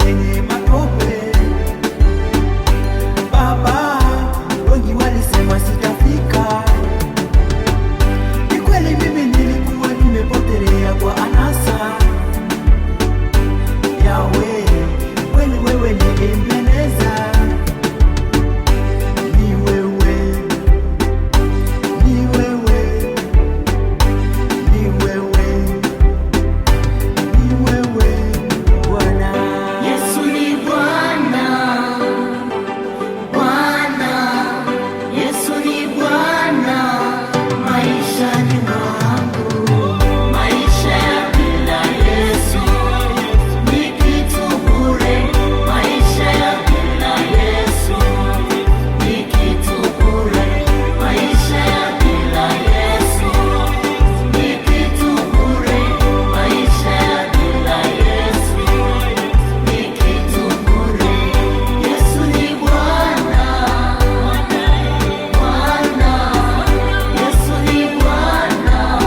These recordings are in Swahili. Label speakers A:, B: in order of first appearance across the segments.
A: lenye matope. Baba, wengi walisema sitafika. Ni kweli mimi nilikuwa nimepotelea kwa anasa. Yawe, kweli wewe ni Ebeneza. Ni wewe, ni wewe, ni wewe, ni wewe Bwana.
B: Yesu ni Bwana, Bwana. Yesu ni Bwana maishani mwangu. Maisha ya bila Yesu ni kitu bure. Maisha ya bila Yesu ni kitu bure. Maisha ya bila Yesu ni kitu bure. Maisha ya bila Yesu ni kitu bure. Yesu ni Bwana, Bwana. Yesu ni Bwana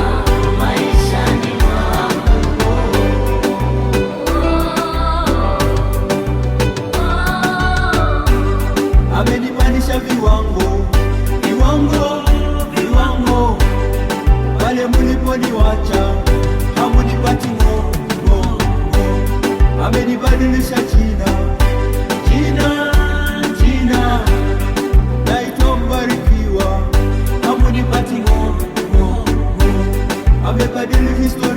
B: maishani mwangu.
A: Amenipandisha viwango, viwango, viwango. Pale mliponiwacha hamunipati ng'o. Amenibadilisha jina, jina. Naitwa mbarikiwa, hamunipati ng'o. Amebadili historia.